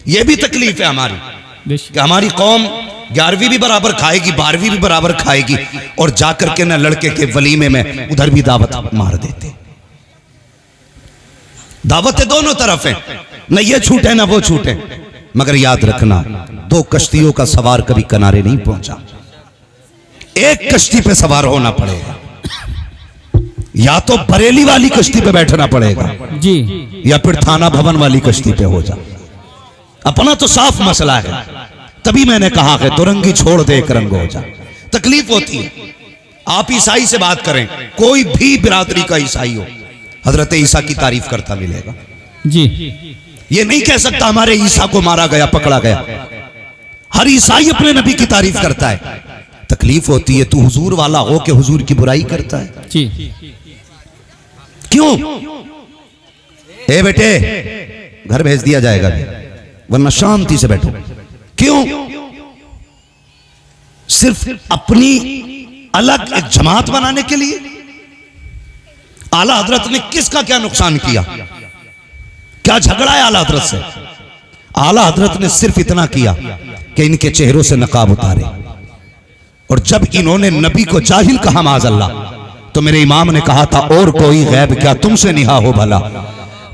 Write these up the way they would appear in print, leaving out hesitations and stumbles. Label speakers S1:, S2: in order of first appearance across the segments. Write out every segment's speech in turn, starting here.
S1: ये भी तकलीफ है हमारी कि हमारी कौम 11वीं भी बराबर खाएगी, 12वीं भी बराबर खाएगी, और जाकर के ना लड़के के वलीमे में उधर भी दावत मार देते। दावतें दोनों तरफ है, न ये छूटे ना वो छूटे। मगर याद रखना, 2 कश्तियों का सवार कभी किनारे नहीं पहुंचा। एक कश्ती पे सवार होना पड़ेगा, या तो बरेली वाली कश्ती पे बैठना पड़ेगा
S2: जी,
S1: या फिर थाना भवन वाली कश्ती पे हो जा। अपना तो साफ मसला है, तभी मैंने कहा है दुरंगी छोड़ दे एक रंग हो जा। तकलीफ होती है। आप ईसाई से बात करें, कोई भी बिरादरी का ईसाई हो, हजरत ईसा की तारीफ करता मिलेगा
S2: जी।
S1: ये नहीं कह सकता हमारे ईसा को मारा गया, पकड़ा गया। हर ईसाई अपने नबी की तारीफ करता है। तकलीफ होती है तू हुजूर वाला हो के हुजूर की बुराई करता है
S2: जी।
S1: क्यों? ए बेटे, घर भेज दिया जाएगा, वरना शांति से बैठो। क्यों? सिर्फ अपनी अलग एक जमात बनाने के लिए? आला हजरत ने किसका क्या नुकसान किया? क्या झगड़ा है आला हजरत से? आला हजरत ने सिर्फ इतना किया कि इनके चेहरों से नकाब उतारे, और जब इन्होंने नबी को जाहिल कहा माज़अल्लाह, तो मेरे इमाम ने कहा था और कोई गैब क्या तुमसे निहा हो भला,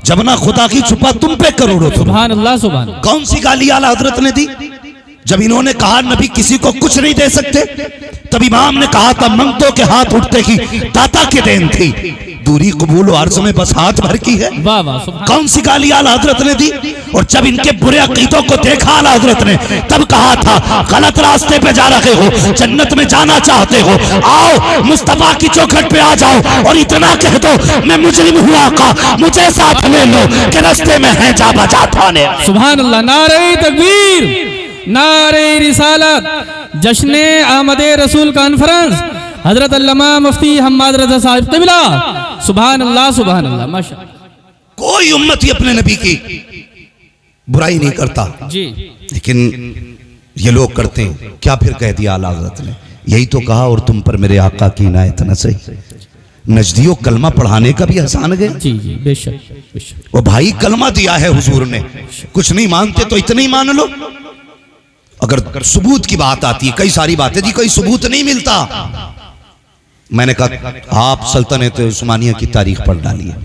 S1: जब ना खुदा की छुपा तुम पे करोड़ों।
S2: सुभान अल्लाह, सुभान।
S1: कौन सी गाली आला हजरत ने दी? जब इन्होंने कहा नबी किसी को कुछ नहीं दे सकते, तब इमाम ने कहा था मंगतों के हाथ उठते ही दाता के देन थी, दूरी कबूल अर्ज में बस हाथ भर की है।
S2: वाह वाह, सुभान।
S1: कौन सी गाली आला हजरत ने दी? और जब इनके बुरे अकीदों को देखा आला हजरत ने, तब कहा था गलत रास्ते पे जा रहे हो, जन्नत में जाना चाहते हो, आओ मुस्तफा की चौखट पे आ जाओ और इतना कह दो मैं मुजरिम हुआ का, मुझे साथ ले लो कि रास्ते में है जा बचा थाने।
S2: सुभान अल्लाह। नारे तकबीर, नारे रिसालत, जश्न आमदे रसूल कॉन्फ्रेंस, हजरत अल्लामा मुफ्ती हम्माद रज़ा साहिब क़िबला। सुभान अल्लाह, सुभान अल्लाह, माशाअल्लाह।
S1: कोई उम्मती अपने नबी की बुराई नहीं करता
S2: जी,
S1: लेकिन ये लोग करते हैं। क्या फिर कह दिया आला हज़रत ने? यही तो कहा और तुम पर मेरे आका की इनायत न सही। नजदियों कलमा पढ़ाने का भी एहसान गया।
S2: जी जी, बेशक बेशक।
S1: वो भाई कलमा दिया है हुजूर ने, कुछ नहीं मानते तो इतना ही मान लो। अगर सबूत की बात आती है, कई सारी बातें जी कोई सबूत नहीं मिलता। मैंने कहा आप सल्तनत उस्मानिया की तारीख पढ़ डालिए।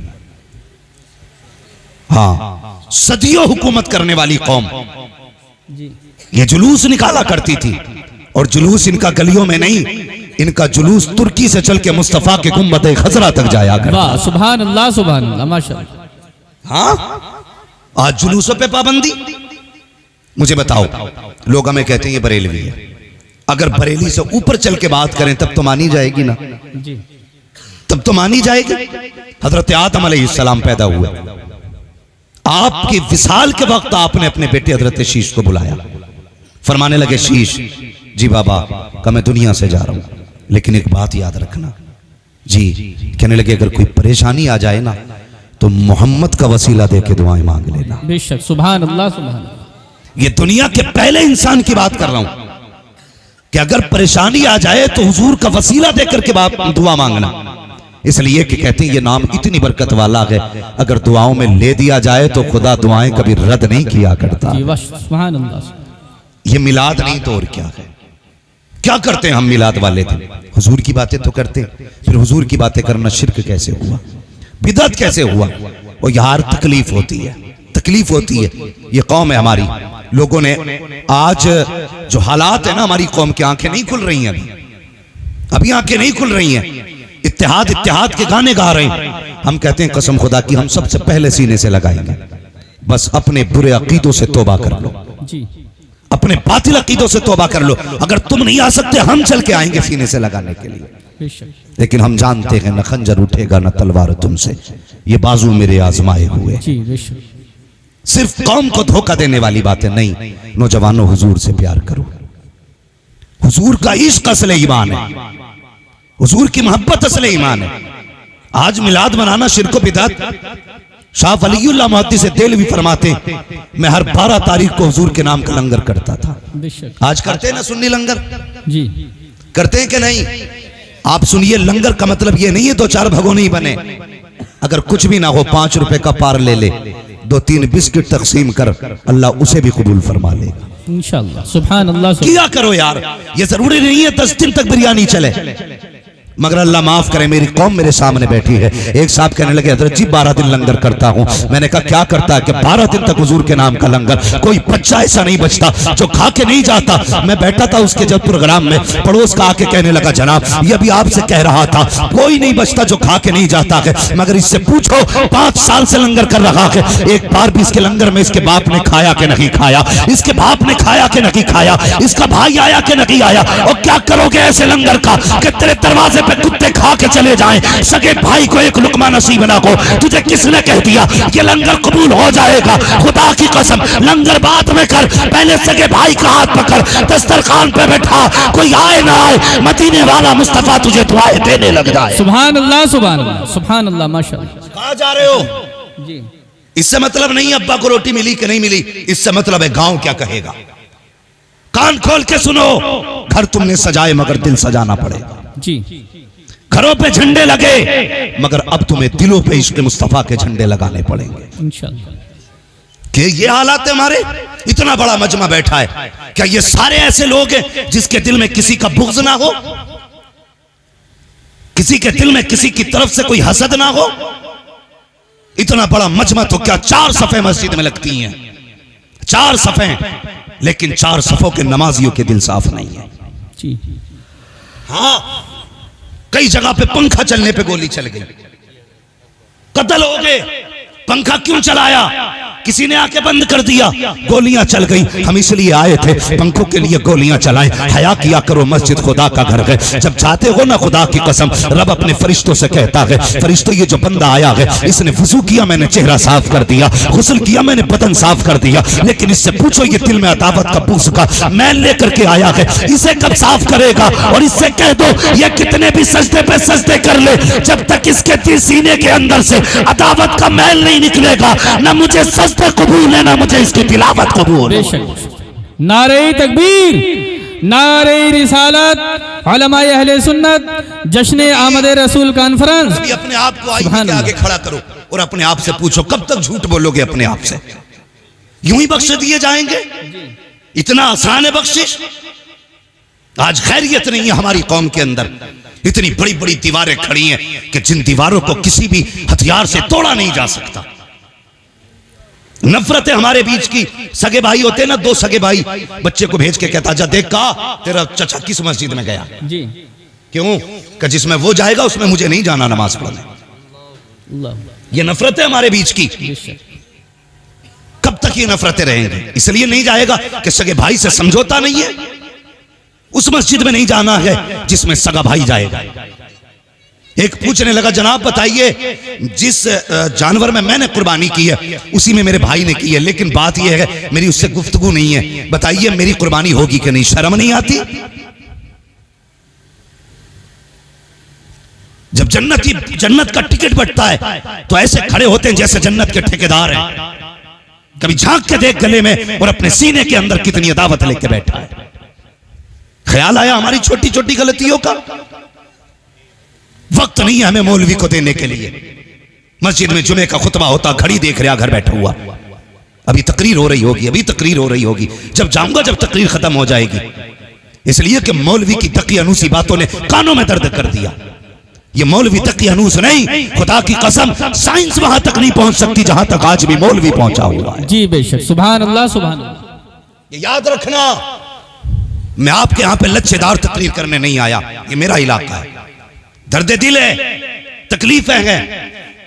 S1: हाँ, सदियों हुकूमत करने वाली कौम ये जुलूस निकाला करती थी, और जुलूस इनका गलियों में नहीं, इनका जुलूस तुर्की से चल के मुस्तफा के गुंबद खजरा तक जाया करता।
S2: वाह, सुभान अल्लाह, सुभान अल्लाह, माशाअल्लाह।
S1: हाँ, आज जुलूसों पे पाबंदी। मुझे बताओ, लोग हमें कहते हैं ये बरेलवी है। अगर बरेली से ऊपर चल के बात करें तब तो मानी जाएगी ना
S2: जी,
S1: तब तो मानी जाएगी। हजरत आदम अलैहिस्सलाम पैदा हुए, आपके विसाल के वक्त आपने अपने बेटे हजरत शीश को बुलाया, फरमाने लगे शीश जी बाबा का मैं दुनिया से जा रहा हूं, लेकिन एक बात याद रखना जी। कहने लगे अगर कोई परेशानी आ जाए ना तो मोहम्मद का वसीला देके दुआएं मांग लेना।
S2: बेशक, सुभान अल्लाह, सुभान अल्लाह।
S1: ये दुनिया के पहले इंसान की बात कर रहा हूं कि अगर परेशानी आ जाए तो हुजूर का वसीला देकर के दुआ मांगना। इसलिए कि कहते हैं ये नाम इतनी बरकत वाला है, अगर दुआओं में ले दिया जाए तो खुदा दुआएं कभी रद्द नहीं किया करता।
S2: सुभान अल्लाह।
S1: ये मिलाद नहीं तो और क्या है? क्या करते हैं हम मिलाद वाले दिन? हुजूर की बातें तो करते हैं, फिर हुजूर की बातें करना शिर्क कैसे हुआ, बिदअत कैसे हुआ? और यार तकलीफ होती है, तकलीफ होती है। ये कौम है हमारी, लोगों ने आज जो हालात है ना, हमारी कौम की आंखें नहीं खुल रही हैं, अभी आंखें नहीं खुल रही हैं। इत्तेहाद इत्तेहाद के गाने गा रहे हैं। हम कहते हैं कसम खुदा की हम सबसे पहले सीने से लगाएंगे। बस अपने बुरे अकीदों से तौबा कर लो
S2: जी,
S1: अपने बातिल अकीदों से तौबा कर लो। अगर तुम नहीं आ सकते हम चल के आएंगे सीने से लगाने के लिए। लेकिन हम जानते हैं न खंजर उठेगा न तलवार तुमसे, ये बाजू मेरे आजमाए हुए। सिर्फ कौम को धोखा देने वाली बातें नहीं। नौजवानों, हुजूर से प्यार करो, हुजूर का इश्क असले ईमान है, हुजूर की मोहब्बत असले ईमान है। आज मिलाद मनाना शिर्क व बिदअत। शाह वलीउल्लाह मुहद्दिस देलवी फरमाते मैं हर 12 तारीख को हुजूर के नाम का लंगर करता था। आज करते हैं ना सुन्नी लंगर
S2: जी,
S1: करते हैं कि नहीं? आप सुनिए, लंगर का मतलब ये नहीं है 2-4 भगोने ही बने। अगर कुछ भी ना हो 5 रुपए का पार ले ले, 2-3 बिस्किट तकसीम कर, अल्लाह उसे भी कबूल फरमा लेगा
S2: इंशाअल्लाह। सुभान अल्लाह।
S1: किया करो यार, ये जरूरी नहीं है 10 दिन तक बिरयानी चले, मगर अल्लाह माफ करे मेरी कौम मेरे सामने बैठी है। एक साहब कहने लगे हजरत जी 12 दिन लंगर करता हूँ। मैंने कहा क्या करता है कि 12 दिन तक हुजूर के नाम का लंगर, कोई बच्चा ऐसा नहीं बचता जो खा के नहीं जाता। मैं बैठा था उसके जब प्रोग्राम में, पड़ोस का आके कहने लगा जनाब ये भी आपसे कह रहा था, कोई नहीं बचता जो खा के नहीं जाता है, मगर इससे पूछो 5 साल से लंगर कर रहा है, एक बार भी इसके लंगर में इसके बाप ने खाया कि नहीं खाया, इसके बाप ने खाया कि नहीं खाया, इसका भाई आया कि नहीं आया। और क्या करोगे ऐसे लंगर का कि तेरे दरवाजे पे कुत्ते खा के चले जाएं, सगे भाई को एक लुकमा नसीब ना हो। तुझे किसने कह दिया ये लंगर कबूल हो जाएगा? खुदा की कसम लंगर बाद में कर, पहले सगे भाई का हाथ पकड़, दस्तरखान पे बैठा, कोई आए ना आए, मदीने वाला मुस्तफा तुझे दुआएं देने लग जाए।
S2: सुभान अल्लाह, सुभान अल्लाह, सुभान अल्लाह, माशाअल्लाह।
S1: कहाँ जा रहे हो
S2: जी?
S1: इससे मतलब नहीं अब्बा को रोटी मिली कि नहीं मिली, इससे मतलब है गांव क्या कहेगा। कान खोल के सुनो, घर तुमने सजाए मगर दिल सजाना पड़ेगा।
S2: जी।
S1: घरों पे झंडे लगे मगर अब तुम्हें दिलों पे इश्क मुस्तफा के झंडे लगाने पड़ेंगे
S2: इंशाअल्लाह।
S1: कि ये हालात है हमारे, इतना बड़ा मजमा बैठा है, क्या ये सारे ऐसे लोग हैं जिसके दिल में किसी का बुग़्ज़ ना हो, किसी के दिल में किसी की तरफ से कोई हसद ना हो? इतना बड़ा मजमा तो क्या 4 सफ़े मस्जिद में लगती हैं, 4 सफ़े, लेकिन 4 सफ़ों के नमाजियों के दिल साफ नहीं है।
S2: जी।
S1: हाँ, कई जगह पे पंखा चलने पे गोली चल गई, कत्ल हो गए। पंखा क्यों चलाया? किसी ने आके बंद कर दिया, गोलियां चल गई। हम इसलिए आए थे पंखों के लिए गोलियां चलाएं। हया किया करो, मस्जिद खुदा का घर है। जब जाते हो ना खुदा की कसम, रब अपने फरिश्तों से कहता है फरिश्तों ये जो बंदा आया है इसने वुजू किया, मैंने चेहरा साफ कर दिया, गुस्ल किया, मैंने बदन साफ कर दिया, लेकिन इससे पूछो ये दिल में अदावत का बूस का मैल लेकर के आया है, इसे कब साफ करेगा? और इससे कह दो ये कितने भी सजदे पे सजदे कर ले, जब तक इसके दिल सीने के अंदर से अदावत का मैल नहीं निकलेगा, ना मुझे सजदे कबूल है ना मुझे इसकी तिलावत कबूल है।
S2: नारे तकबीर, नारे रिसालत, उलमाए अहले सुन्नत, जश्न आमद रसूल कॉन्फ्रेंस।
S1: अभी अपने आप को आईने के आगे खड़ा करो और अपने आप से पूछो कब तक झूठ बोलोगे अपने आप से? यूं ही बख्श दिए जाएंगे? इतना आसान है बख्शिश? आज खैरियत नहीं है हमारी कौम के अंदर, इतनी बड़ी बड़ी दीवारें खड़ी हैं कि जिन दीवारों को किसी भी हथियार से तोड़ा नहीं जा सकता। नफरत है हमारे बीच की। सगे भाई होते ना, 2 सगे भाई, बच्चे को भेज के कहता जा देख का तेरा चचा किस मस्जिद में गया।
S2: जी।
S1: क्यों? कि जिसमें वो जाएगा उसमें मुझे नहीं जाना नमाज पढ़ने। ये नफरत है हमारे बीच की। कब तक ये नफरतें रहेंगी? इसलिए नहीं जाएगा कि सगे भाई से समझौता नहीं है, उस मस्जिद में नहीं जाना है जिसमें सगा भाई जाएगा। एक पूछने लगा जनाब बताइए जिस जानवर में मैंने कुर्बानी की है उसी में मेरे भाई ने की है, लेकिन बात यह है मेरी उससे गुफ्तगू नहीं है, बताइए मेरी कुर्बानी होगी कि नहीं? शर्म नहीं आती? जब जन्नत का टिकट बंटता है तो ऐसे खड़े होते हैं जैसे जन्नत के ठेकेदार हैं। कभी झांक के देख गले में और अपने सीने के अंदर कितनी अदावत लेके बैठा है। ख्याल आया हमारी छोटी छोटी गलतियों का? वक्त नहीं है हमें मौलवी को देने के लिए। मस्जिद में जुमे का खुतबा होता, घड़ी देख रहा घर बैठा हुआ, अभी तकरीर हो रही होगी, अभी तकरीर हो रही होगी, जब जाऊंगा जब तकरीर खत्म हो जाएगी। इसलिए कि मौलवी की तकियानूसी बातों ने कानों में दर्द कर दिया। ये मौलवी तकियानूस नहीं, खुदा की कसम साइंस वहां तक नहीं पहुंच सकती जहां तक आज भी मौलवी पहुंचा हुआ है।
S2: जी बेशक, सुभान अल्लाह, सुभान अल्लाह।
S1: ये याद रखना, मैं आपके यहां पे लच्छेदार तकरीर करने नहीं आया, ये मेरा इलाका है, दर्द दिल है, तकलीफें हैं।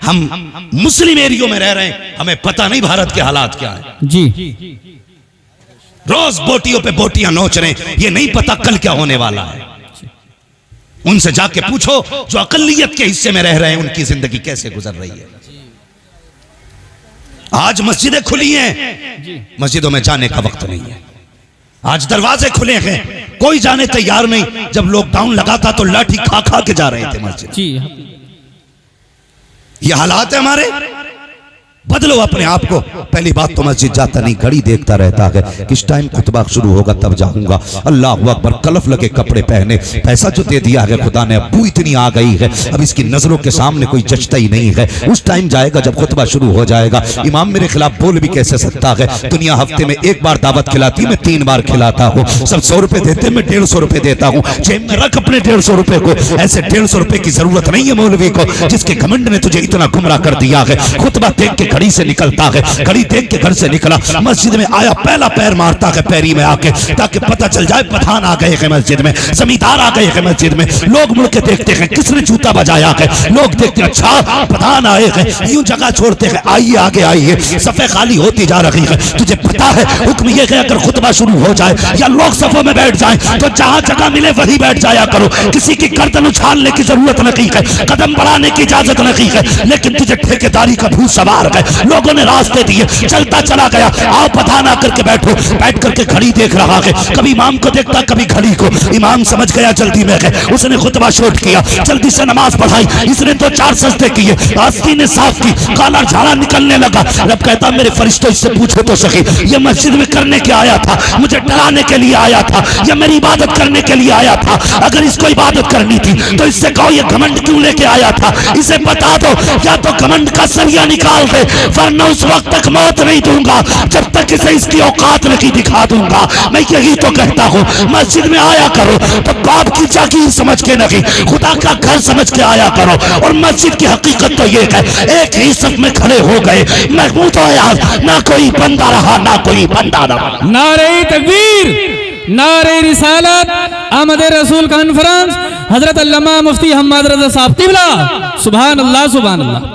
S1: हम मुस्लिम एरियो में रह रहे हैं, हमें पता नहीं भारत के हालात क्या है।
S2: जी।
S1: रोज बोटियों पे बोटियां नोच रहे हैं, ये नहीं पता कल क्या होने वाला है। उनसे जाके पूछो जो अकलियत के हिस्से में रह रहे हैं उनकी जिंदगी कैसे गुजर रही है। आज मस्जिदें खुली हैं, मस्जिदों में जाने का वक्त नहीं है। आज दरवाजे खुले हैं, कोई जाने तैयार नहीं। जब लॉकडाउन लगा था तो लाठी खा खा के जा रहे थे मस्जिद।
S2: जी।
S1: ये हालात है हमारे। बदलो अपने आप को। पहली बात तो मस्जिद जाता नहीं, घड़ी देखता रहता है किस टाइम खुतबा शुरू होगा तब जाऊंगा। अल्लाह अकबर, कलफ लगे कपड़े पहने, पैसा जो दे दिया है खुदा ने, अबू इतनी आ गई है अब इसकी नजरों के सामने कोई जचता ही नहीं है। उस टाइम जाएगा जब खुतबा शुरू हो जाएगा। इमाम मेरे खिलाफ बोल भी कैसे सकता है? दुनिया हफ्ते में एक बार दावत खिलाती, मैं 3 बार खिलाता हूँ। सब 100 रुपए देते, मैं 150 रुपए देता हूँ। जेब में रख अपने 150 रुपए को। ऐसे 150 रुपए की जरूरत नहीं है मौलवी को जिसके घमंड ने तुझे इतना गुमराह कर दिया है। खुतबा देख के घड़ी से निकलता है, घड़ी देख के घर से निकला, मस्जिद में आया, पहला पैर मारता है पैरी में आके, ताकि पता चल जाए पठान आ गए हैं मस्जिद में, जमींदार आ गए हैं मस्जिद में। लोग मुड़ के देखते हैं किसने जूता बजाया है, लोग देखते हैं अच्छा पठान आए हैं, यूं जगह छोड़ते हैं, आइए आगे आइए, सफे खाली होती जा रही है। तुझे पता है हुक्म यह है अगर खुतबा शुरू हो जाए या लोग सफों में बैठ जाएं तो जहां जगह मिले वहीं बैठ जाया करो। किसी की गर्दन उछालने की जरूरत नहीं है, कदम बढ़ाने की इजाजत नहीं है। लेकिन तुझे ठेकेदारी का भूत सवार है, लोगों ने रास्ते दिए, चलता चला गया। आओ पठान आकर के बैठो, बैठ करके घड़ी देख रहा है, कभी इमाम को देखता कभी घड़ी को। इमाम समझ गया जल्दी में है, उसने खुतबा शोट किया, जल्दी से नमाज पढ़ाई, इसने 2-4 सजदे किए, आस्तीन ने साफ की, काला झाड़ा निकलने लगा। रब कहता मेरे फरिश्तों इससे पूछो तो सही, ये मस्जिद में करने के आया था, मुझे डराने के लिए आया था, या मेरी इबादत करने के लिए आया था? अगर इसको इबादत करनी थी तो इससे कहो ये घमंड क्यों लेके आया था? इसे बता दो या तो घमंड का सरिया निकाल दे, वरना उस वक्त तक मौत नहीं दूंगा जब तक इसे इसकी औकात नहीं दिखा दूंगा। मैं यही तो कहता हूँ, मस्जिद में आया करो तो बाप की जागीर समझ के नहीं, खुदा का घर समझ के आया करो। और मस्जिद की हकीकत तो ये है, एक ही सफ में खड़े हो गए, महमूद आयाज, ना कोई बंदा रहा ना कोई बंदा रहा।
S2: नारे तकबीर, नारे रिसालत, आमद रसूल कॉन्फ्रेंस, हजरत अल्लामा मुफ्ती हम्माद रजा साहब क़िबला। सुभान अल्लाह, सुभान अल्लाह।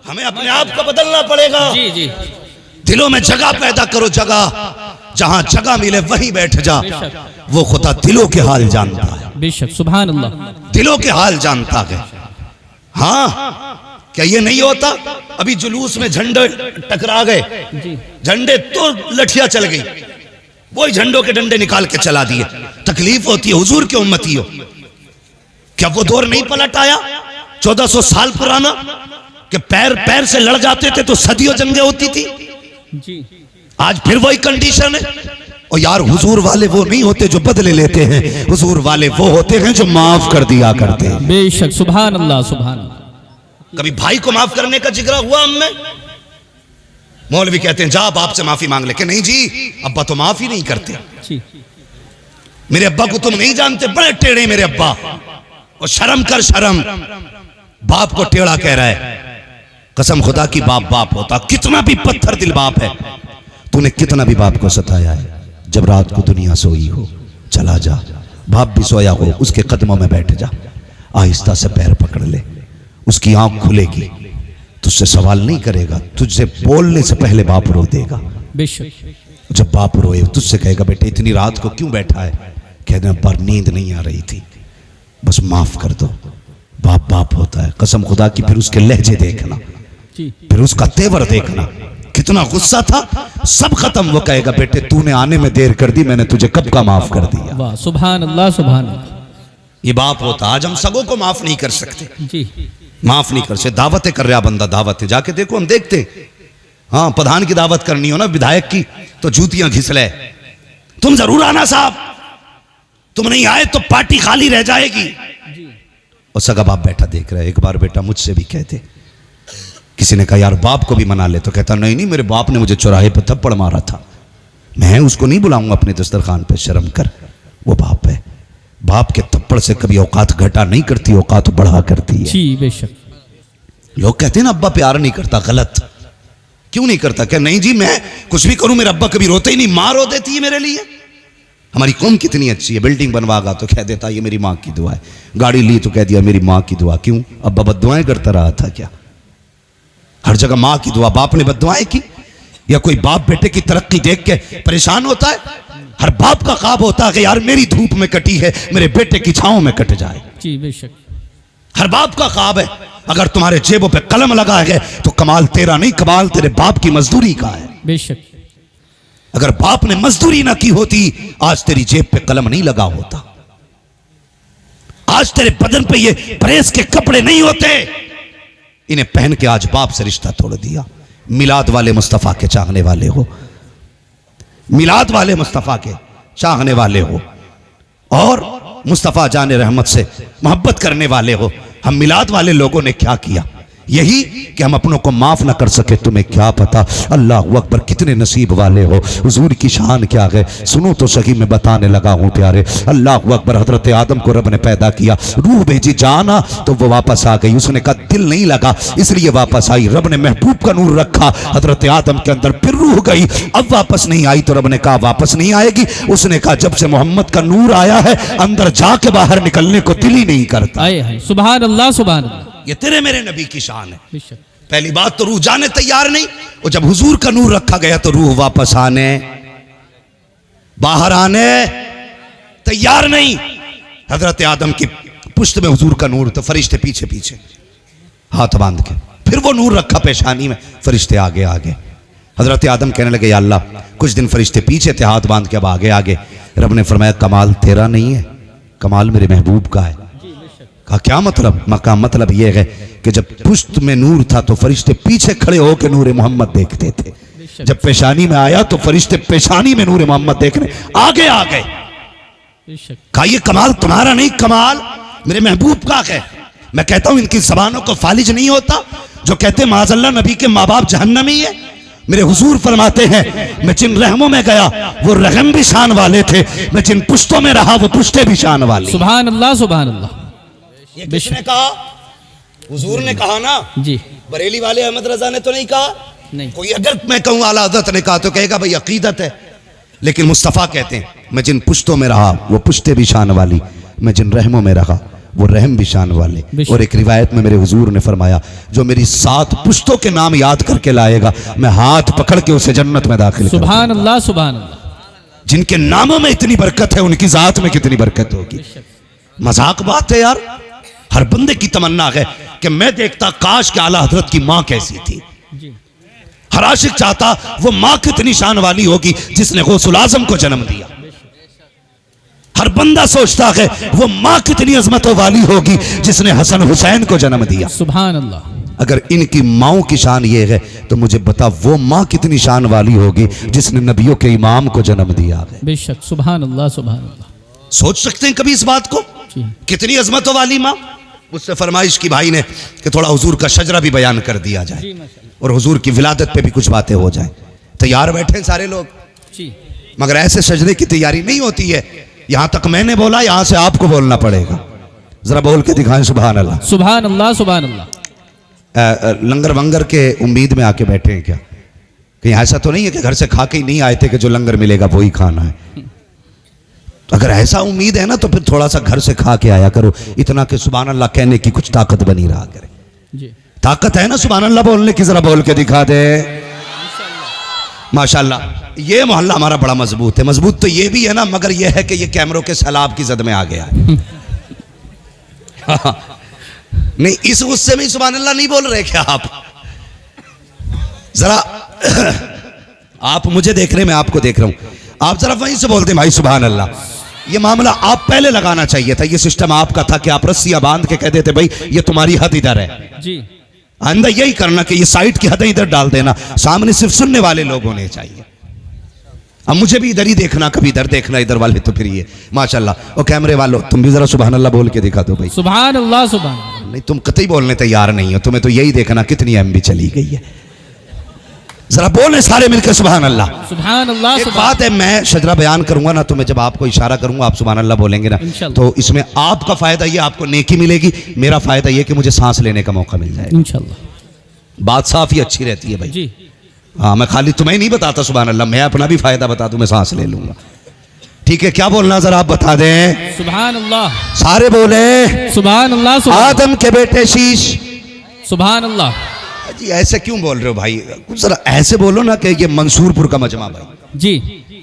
S1: हमें अपने आप को बदलना पड़ेगा।
S2: जी जी,
S1: दिलों में जगह पैदा करो, जगह जहां जगह मिले वहीं बैठ जा। वो खुदा दिलों के हाल जानता है,
S2: बेशक, सुभान अल्लाह।
S1: दिलों के हाल जानता है। हाँ, क्या ये नहीं होता? अभी जुलूस में झंडे टकरा गए, झंडे तो लठिया चल गई, वही झंडों के डंडे निकाल के चला दिए। तकलीफ होती है, हुजूर के उम्मती हो। क्या वो दौर नहीं पलट आया 1400 साल पुराना कि पैर पैर से लड़ जाते थे तो सदियों जंगें होती थी?
S2: जी,
S1: आज फिर वही कंडीशन है। और यार हुजूर वाले वो नहीं होते जो बदले लेते हैं, हुजूर वाले वो होते हैं जो माफ कर दिया करते हैं।
S2: बेशक, सुभान अल्लाह, सुभान अल्लाह।
S1: कभी भाई को माफ करने का जिक्र हुआ हम में? मौलवी कहते हैं जा बाप से माफी मांग ले, कि नहीं जी अब्बा तो माफी नहीं करते,
S2: जी,
S1: मेरे अब्बा को तुम नहीं जानते, बड़े टेढ़े मेरे अब्बा। और शर्म कर, शर्म। बाप को टेढ़ा कह रहा है, कसम खुदा की बाप बाप होता, कितना भी पत्थर दिल बाप है। तूने कितना भी बाप को सताया है, जब रात को दुनिया सोई हो चला जा, बाप भी सोया हो उसके कदमों में बैठ जा, आहिस्ता से पैर पकड़ ले, उसकी आंख खुलेगी, तुझसे सवाल नहीं करेगा, तुझसे बोलने से पहले बाप रो देगा।
S2: बेशक,
S1: जब बाप रोए तुझसे कहेगा बेटे इतनी रात को क्यों बैठा है? कहना पर नींद नहीं आ रही थी, बस माफ कर दो। बाप बाप होता है, कसम खुदा की। फिर उसके लहजे देखना, फिर उसका तेवर देखना, कितना गुस्सा था सब खत्म। वो कहेगा बेटे तूने आने में देर कर दी, मैंने तुझे कब का माफ कर दिया।
S2: वाह, सुभान अल्लाह, सुभान अल्लाह।
S1: ये बाप होता। आज हम सबों को माफ नहीं कर सकते,
S2: जी,
S1: माफ नहीं कर सकते। दावतें कर रहा बंदा, दावतें जाके देखो, हम देखते। हाँ, प्रधान की दावत करनी हो ना, विधायक की, तो जूतियां घिसले, तुम जरूर आना साहब, तुम नहीं आए तो पार्टी खाली रह जाएगी। और सगा बाप बैठा देख रहा है। एक बार बेटा मुझसे भी कहते, किसी ने कहा यार बाप को भी मना ले, तो कहता नहीं नहीं, मेरे बाप ने मुझे चौराहे पर थप्पड़ मारा था, मैं उसको नहीं बुलाऊंगा अपने दस्तरखान पे, शर्म कर, वो बाप है। बाप के थप्पड़ से कभी औकात घटा नहीं करती, औकात बढ़ा करती है।
S2: जी, बेशक।
S1: लोग कहते हैं ना अब्बा प्यार नहीं करता, गलत। क्यों नहीं करता? क्या नहीं जी मैं कुछ भी करूं मेरा अब्बा कभी रोते ही नहीं, माँ रो देती है मेरे लिए। हमारी कौम कितनी अच्छी है, बिल्डिंग बनवागा तो कह देता ये मेरी माँ की दुआ है, गाड़ी ली तो कह दिया मेरी माँ की दुआ। क्यों? अब्बा बद्दुआएं करता रहा था क्या? हर जगह माँ की दुआ। बाप ने बद्दुआएं की? या कोई बाप बेटे की तरक्की देख के परेशान होता है? हर बाप का ख्वाब होता है कि यार मेरी धूप में कटी है, मेरे बेटे की छांव में कट जाए।
S2: जी, बेशक।
S1: हर बाप का ख्वाब है। अगर तुम्हारे जेबों पे कलम लगा है तो कमाल तेरा नहीं, कमाल तेरे बाप की मजदूरी का है।
S2: बेशक।
S1: अगर बाप ने मजदूरी ना की होती आज तेरी जेब पे कलम नहीं लगा होता, आज तेरे बदन पे ये प्रेस के कपड़े नहीं होते। इन्हें पहन के आज बाप से रिश्ता तोड़ दिया। मिलाद वाले मुस्तफ़ा के चाहने वाले हो, मिलाद वाले मुस्तफ़ा के चाहने वाले हो और मुस्तफ़ा जान रहमत से मोहब्बत करने वाले हो। हम मिलाद वाले लोगों ने क्या किया? यही कि हम अपनों को माफ ना कर सके, तुम्हें क्या पता। अल्लाह अकबर, कितने नसीब वाले हो। हुजूर की शान क्या है, सुनो तो सही, मैं बताने लगा हूँ प्यारे। अल्लाह अकबर, हजरत आदम को रब ने पैदा किया, रूह भेजी जाना तो वो वापस आ गई। उसने कहा दिल नहीं लगा इसलिए वापस आई। रब ने महबूब का नूर रखा हजरत आदम के अंदर, फिर रूह गई, अब वापस नहीं आई तो रब ने कहा वापस नहीं आएगी। उसने कहा जब से मोहम्मद का नूर आया है अंदर जाके बाहर निकलने को दिल ही नहीं करता।
S2: सुभान अल्लाह, सुभान अल्लाह।
S1: ये तेरे मेरे नबी की शान है। पहली बात तो रूह जाने तैयार नहीं, और जब हुजूर का नूर रखा गया तो रूह वापस आने, बाहर आने तैयार नहीं। हजरत आदम की पुश्त में हुजूर का नूर, तो फरिश्ते पीछे पीछे हाथ बांध के, फिर वो नूर रखा पेशानी में, फरिश्ते आगे आगे। हजरत आदम कहने लगे या अल्लाह, कुछ दिन फरिश्ते पीछे थे हाथ बांध के, अब आगे आगे। रब ने फरमाया कमाल तेरा नहीं है, कमाल मेरे महबूब का है। कहा क्या मतलब? मका मतलब यह है कि जब पुश्त में नूर था तो फरिश्ते पीछे खड़े होकर नूर मोहम्मद देखते थे, जब पेशानी में आया तो फरिश्ते पेशानी में नूर मोहम्मद देखने आगे आ गए। कहा ये कमाल तुम्हारा नहीं, कमाल मेरे महबूब का है। मैं कहता हूं इनकी जबानों को फालिज नहीं होता जो कहते माज़अल्लाह नबी के माँ बाप जहन्नमी है। मेरे हुजूर फरमाते हैं मैं जिन रहमों में गया वो रहम भी शान वाले थे, मैं जिन पुश्तों में रहा वो पुश्ते भी शान वाले।
S2: सुभान अल्लाह, सुभान अल्लाह।
S1: ये किसने कहा? हुजूर ने कहा ना
S2: जी,
S1: बरेली वाले अहमद रजा ने तो नहीं कहा।
S2: नहीं,
S1: कोई अगर मैं कहूँ आला हज़रत ने कहा तो कहेगा भाई अकीदत है, लेकिन मुस्तफ़ा कहते हैं मैं जिन पुश्तों में रहा वो पुश्ते भी शान वाली, मैं जिन रहमों में रहा वो रहम भी शान वाले। और एक रिवायत में मेरे हुजूर ने फरमाया जो मेरी 7 पुश्तों के नाम याद करके लाएगा मैं हाथ पकड़ के उसे जन्नत में दाखिल करूंगा।
S2: सुभान अल्लाह, सुभान अल्लाह।
S1: जिनके नामों में इतनी बरकत है उनकी जात में कितनी बरकत होगी। मजाक बात है यार। हर बंदे की तमन्ना है कि मैं देखता काश के आला हजरत की माँ कैसी थी। हर आशिक चाहता वो माँ कितनी शान वाली होगी जिसने गौसुल आजम को जन्म दिया। हर बंदा सोचता है वो माँ कितनी अजमतों वाली होगी जिसने हसन हुसैन को जन्म दिया।
S2: सुभान अल्लाह।
S1: अगर इनकी माओं की शान ये है तो मुझे बता वो माँ कितनी शान वाली होगी जिसने नबियों के इमाम को जन्म दिया है।
S2: बेशक, सुभान अल्लाह, सुभान अल्लाह।
S1: सोच सकते हैं कभी इस बात को? कितनी अजमतों वाली माँ। मुझसे फरमाइश की भाई ने कि थोड़ा हुजूर का शजरा भी बयान कर दिया जाए और हुजूर की विलादत पे भी कुछ बातें हो जाए। तैयार बैठे हैं सारे लोग, मगर ऐसे सजदे की तैयारी नहीं होती है। यहां तक मैंने बोला, यहां से आपको बोलना पड़ेगा। जरा बोल के दिखाएं सुभान अल्लाह,
S2: सुभान अल्लाह, सुभान अल्लाह।
S1: लंगर वंगर के उम्मीद में आके बैठे हैं क्या? कहीं ऐसा तो नहीं है कि घर से खा के ही नहीं आए थे कि जो लंगर मिलेगा वही खाना है? तो अगर ऐसा उम्मीद है ना तो फिर थोड़ा सा घर से खा के आया करो, इतना कि सुभान अल्लाह कहने की कुछ ताकत बनी रहा करे।
S2: जी,
S1: ताकत है ना सुभान अल्लाह बोलने की? जरा बोल के दिखा दे। माशाल्लाह ये मोहल्ला हमारा बड़ा मजबूत है। मजबूत तो ये भी है ना, मगर ये है कि ये कैमरों के सैलाब की जद में आ गया है। नहीं, इस गुस्से में सुभान अल्लाह नहीं बोल रहे क्या आप? जरा आप मुझे देख रहे, मैं आपको देख रहा हूं, आप जरा वहीं से बोलते भाई सुभान अल्लाह। ये मामला आप पहले लगाना चाहिए था। ये सिस्टम आपका था कि आप रस्सियां बांध के कह देते भाई ये तुम्हारी हद इधर है।
S2: जी,
S1: अंदर यही करना कि ये साइड की हदें इधर डाल देना, सामने सिर्फ सुनने वाले लोग होने चाहिए। अब मुझे भी इधर ही देखना, कभी इधर देखना, इधर वाले तो फिर ये माशाल्लाह। और कैमरे वालों तुम भी जरा सुभान अल्लाह बोल के दिखा दो भाई।
S2: सुभान अल्लाह, सुभान अल्लाह।
S1: नहीं, तुम कतई बोलने तैयार नहीं हो, तुम्हें तो यही देखना कितनी एमबी चली गई है। जरा बोले सारे मिलकर सुभान अल्लाह,
S2: सुभान अल्लाह।
S1: एक बात है, मैं शजरा बयान करूंगा ना तो मैं जब आपको इशारा करूंगा आप सुभान अल्लाह बोलेंगे ना, तो इसमें आपका फायदा ये आपको नेकी मिलेगी, मेरा फायदा ये कि मुझे सांस लेने का मौका मिल जाएगा
S2: इंशाअल्लाह।
S1: बात साफ ही अच्छी रहती है भाई
S2: जी।
S1: हाँ, मैं खाली तुम्हें नहीं बताता सुभान अल्लाह, मैं अपना भी फायदा बता दूं, मैं सांस ले लूंगा। ठीक है, क्या बोलना जरा आप बता दें।
S2: सुभान अल्लाह,
S1: सारे बोले
S2: सुभान अल्लाह।
S1: आदम के बेटे शीश।
S2: सुभान अल्लाह।
S1: जी ऐसे क्यों बोल रहे हो भाई? कुछ जरा ऐसे बोलो ना कि ये मंसूरपुर का मजमा भाई।
S2: जी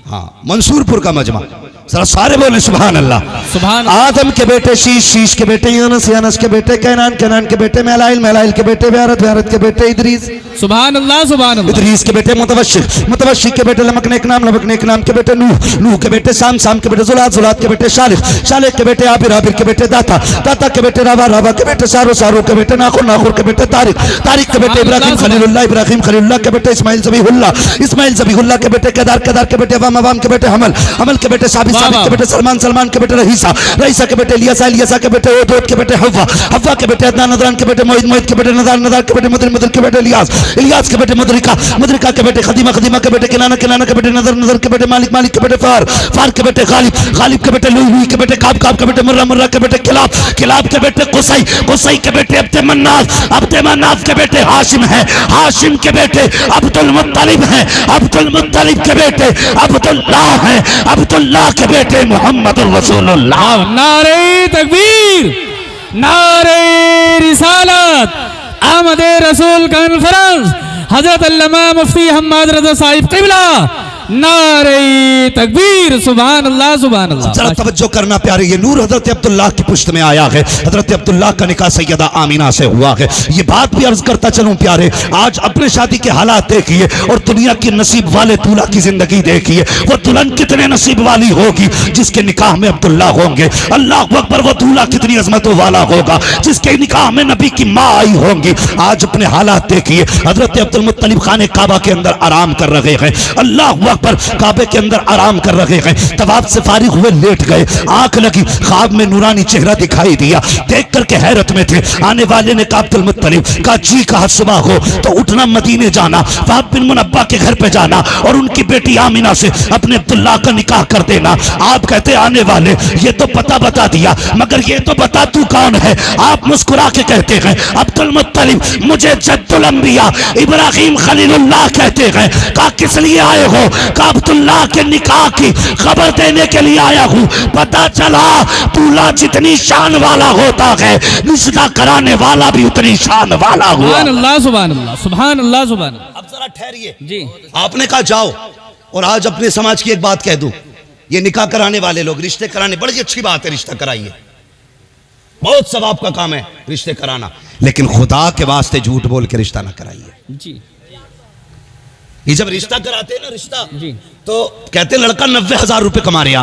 S1: हाँ, मंसूरपुर का मजमा। जरा सारे बोले सुभान अल्लाह।
S2: सुभान
S1: आदम के बेटे शीश, शीश के बेटे यूनुस, यूनुस के बेटे कैनान, कैनान के बेटे मेलाइल, मेलाइल के बेटे व्यारत, व्यारत के बेटे इदरीस,
S2: सुभान अल्लाह सुभान अल्लाह।
S1: इदरीस के बेटे मुतवश्शिक, मुतवश्शिक के बेटे लमकने के नाम, लमकने के नाम के बेटे नूह, नूह के बेटे शाम, शाम के बेटे जुलात, जुलात के बेटे शालिक, शालिक के बेटे आबिर, आबिर के बेटे दाता, दाता के बेटे रावा, रावा के बेटे सारो, सारो के बेटे नाखुर, नाखुर के बेटे तारिक, तारिक के बेटे इब्राहिम खलीलुल्लाह, इब्राहिम खलीलुल्लाह के बेटे इस्माइल ज़बीहुल्लाह, इस्माइल ज़बीहुल्लाह के बेटे केदार, केदार के बेटे अवाम, अवाम के बेटे हमल, हमल के बेटे साबित, साबित के बेटे सलमान, सलमान के बेटे रहीसा, रहीसा के बेटे इलियासा, इलियासा के बेटे ओदोद के बेटे हव्वा, हव्वा के बेटे अदनान, अदनान के बेटे मोइद, मोइद के बेटे नदार, नदार के बेटे मुदर, मुदर के बेटे इलियास, इलियास के बेटे मुदरिका, मुदरिका के बेटे खदीमा, खदीमा के बेटे किनाना, किनाना के बेटे नजर, नजर के बेटे मालिक, मालिक के बेटे फार, फार के बेटे गालिब, गालिब के बेटे लुई, लुई के बेटे काब, काब के बेटे मुर्रा, मुर्रा के बेटे किलाब, किलाब के बेटे कुसई, कुसई के बेटे अब्दे मन्नाफ, अब्दे मन्नाफ के बेटे हाशिम है, हाशिम के बेटे अब्दुल मुत्तलिब है, अब्दुल मुत्तलिब के बेटे अब्दुल्लाह है, अब्दुल्लाह के बेटे मोहम्मद रसूलुल्लाह।
S2: नारे तकबीर, नारे रिसालत, आमदे रसूल कॉन्फ्रेंस, हजरत अल्लामा मुफ्ती हम्माद रजा साहिब क़िबला, नारे तकबीर, सुभान अल्लाह सुभान अल्लाह।
S1: जरा तवज्जो करना प्यारे, ये नूर हजरत अब्दुल्लाह की पुश्त में आया है। हजरत अब्दुल्लाह का निकाह सैयदा आमीना से हुआ है। ये बात भी अर्ज करता चलूं प्यारे, आज अपने शादी के हालात देखिए और दुनिया की नसीब वाले दूल्हा की जिंदगी देखिए। वो दुल्हन कितने नसीब वाली होगी जिसके निकाह में अब्दुल्लाह होंगे। अल्लाह अकबर, वो दूल्हा कितनी अजमतों वाला होगा जिसके निकाह में नबी की माँ आई होंगी। आज अपने हालात देखिए, हजरत अब्दुल मुत्तलिब खाने काबा के अंदर आराम कर रहे हैं। अल्लाह पर काबे के अंदर आराम कर रहे हैं। तवाफ से फारिग हुए लेट गए, आंख लगी, ख्वाब में नूरानी चेहरा दिखाई दिया। देख करके हैरत में थे। आने वाले ने कहा अब्दुल मुत्तलिब का जी कहा सुबह हो तो उठना, मदीने जाना, वहाब बिन मुनब्बा के घर पे जाना और उनकी बेटी आमीना से अपने अब्दुल्लाह का निकाह कर देना। आप कहते आने वाले, ये तो पता बता दिया मगर ये तो बता तू कौन है। आप मुस्कुरा के कहते हैं अब्दुल मुत्तलिब मुझे जद्दुल अंबिया इब्राहिम खलीलुल्लाह कहते हैं। कहा किस लिए आए हो? अब्दुल्लाह के निकाह की खबर देने के लिए आया हूं। पता चला दूल्हा जितनी शान वाला होता है रिश्ता कराने वाला भी उतनी शान वाला हुआ।
S2: सुभान अल्लाह सुभान अल्लाह, सुभान अल्लाह सुभान अल्लाह।
S1: अब जरा ठहरिए
S2: जी,
S1: आपने कहा जाओ, और आज अपने समाज की एक बात कह दूं, ये निकाह कराने वाले लोग रिश्ते कराने, बड़ी अच्छी बात है, रिश्ता कराइए, बहुत सवाब का काम है रिश्ते कराना, लेकिन खुदा के वास्ते झूठ बोल के रिश्ता ना कराइए
S2: जी।
S1: ये जब रिश्ता कराते हैं ना, रिश्ता
S2: जी,
S1: तो कहते लड़का 90,000 रुपए कमा रहा,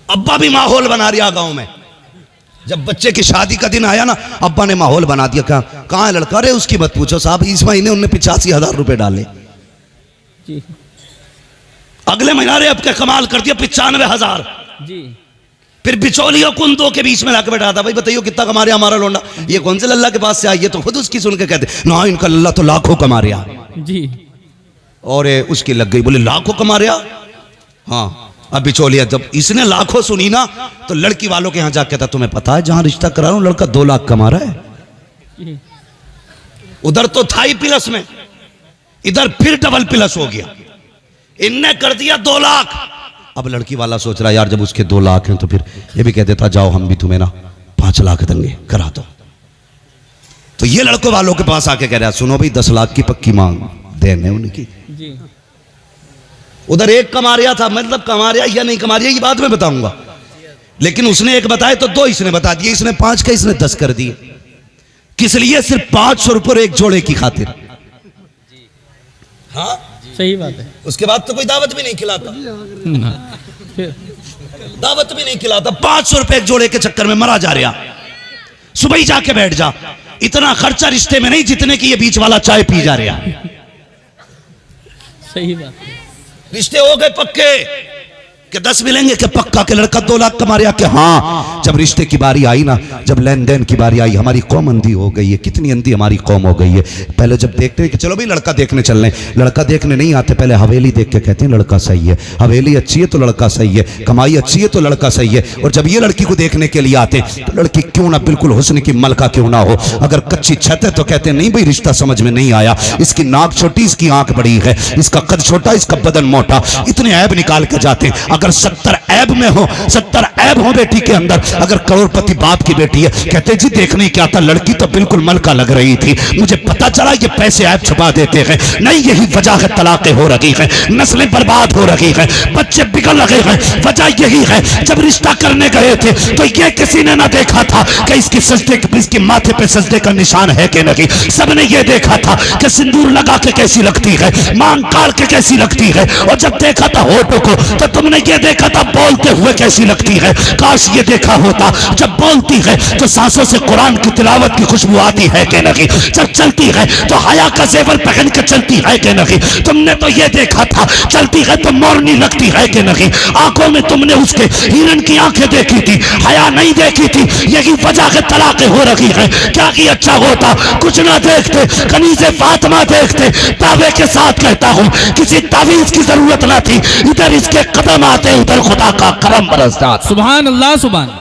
S1: अब्बा भी माहौल बना रहा गांव में। जब बच्चे की शादी का दिन आया ना, अब्बा ने माहौल बना दिया। कहाँ है लड़का? अरे उसकी मत पूछो साहब, इस महीने उन्होंने 85,000 रुपए डाले
S2: जी।
S1: अगले महीने अब क्या कमाल कर दिया, 95,000
S2: जी।
S1: फिर बिचौलियों को उन दो के बीच में लाके बैठा था, भाई बताइए कितना कमा रहा हमारा लोंडा? ये कौन से लल्ला के पास से आई है? तो खुद उसकी सुन के कहते ना इनका लल्ला तो लाखों कमा रहा
S2: जी।
S1: और उसकी लग गई, बोले लाखों कमा रहा। हाँ, अब बिचौलिया जब इसने लाखों सुनी ना तो लड़की वालों के यहाँ जाके कहता तुम्हें पता है जहां रिश्ता करा रहा हूं लड़का 2 लाख कमा रहा है। उधर तो था ही प्लस में, इधर फिर डबल प्लस हो गया, इनने कर दिया 2 लाख। अब लड़की वाला सोच रहा यार जब उसके 2 लाख हैं तो फिर ये भी कह देता जाओ हम भी तुम्हें ना 5 लाख देंगे, करा दो। तो ये लड़कों वालों के पास आके कह रहा सुनो भाई 10 लाख की पक्की मांग देने उनकी। उधर एक कमा रहा था, मतलब कमा रहा या नहीं कमा रहा ये बात मैं बताऊंगा, लेकिन उसने एक बताया तो 2 इसने बता दिए, इसने 5 का इसने 10 कर दिए। किस लिए? सिर्फ 500 रुपये एक जोड़े की खातिर। हाँ
S2: सही बात है।
S1: उसके बाद तो कोई दावत भी नहीं खिलाता, दावत भी नहीं खिलाता, 500 रुपए एक जोड़े के चक्कर में मरा जा रहा। सुबह ही जाके बैठ जा, इतना खर्चा रिश्ते में नहीं जितने की ये बीच वाला चाय पी जा रहा।
S2: सही बात है।
S1: रिश्ते हो गए पक्के कि 10 मिलेंगे कि पक्का के लड़का 2 लाख कमा रहा कि हाँ। जब रिश्ते की बारी आई ना, जब लेन देन की बारी आई, हमारी कौम अंधी हो गई है। कितनी अंधी हमारी कौम हो गई है। पहले जब देखते हैं कि चलो भाई लड़का देखने चल रहे, लड़का देखने नहीं आते, पहले हवेली देख के कहते हैं लड़का सही है, हवेली अच्छी है तो लड़का सही है, कमाई अच्छी है तो लड़का सही है। और जब ये लड़की को देखने के लिए आते तो लड़की क्यों ना बिल्कुल हुस्न की मलका क्यों ना हो, अगर कच्ची छत है तो कहते नहीं भाई रिश्ता समझ में नहीं आया, इसकी नाक छोटी, इसकी आंख बड़ी है, इसका कद छोटा, इसका बदन मोटा, इतने ऐब निकाल के जाते। अगर 70 ऐब में हो, 70 ऐब हो बेटी के अंदर? अगर करोड़पति बाप की बेटी है, कहते जी देखने क्या था, लड़की तो बिल्कुल मलका लग रही थी, मुझे पता चला ये पैसे ऐब छुपा देते हैं। नहीं, यही वजह है तलाक़ें हो रही है, नस्लें बर्बाद हो रही है, बच्चे बिगड़ लगे हैं। वजह यही है, जब रिश्ता करने गए थे तो ये किसी ने ना देखा था कि इसकी सजदे, इसके माथे पे सजदे का निशान है कि नहीं। सबने ये देखा था कि सिंदूर लगा के कैसी लगती है, मांग काट के कैसी लगती है, और जब देखा था होठों को तो तुमने ये देखा था बोलते हुए कैसी लगती है। काश ये देखा होता जब बोलती है तो सांसों से कुरान की तिलावत की खुशबू आती है कि नहीं, जब चलती है तो हया का जेवर पहन के चलती है कि नहीं। तुमने तो ये देखा था चलती है तो मोरनी लगती है कि नहीं। आंखों में तुमने उसके हिरन की आंखें देखी थी, हया नहीं देखी थी। यही वजह है तलाक़ें हो रही है। क्या कि अच्छा होता कुछ ना देखते, कनीज़े फातिमा देखते। दावे के साथ कहता हूं किसी तावीज़ की जरूरत ना थी, इधर इसके कदम आते उधर खुदा का करम बरस जाता।
S2: सुभान अल्लाह सुभान।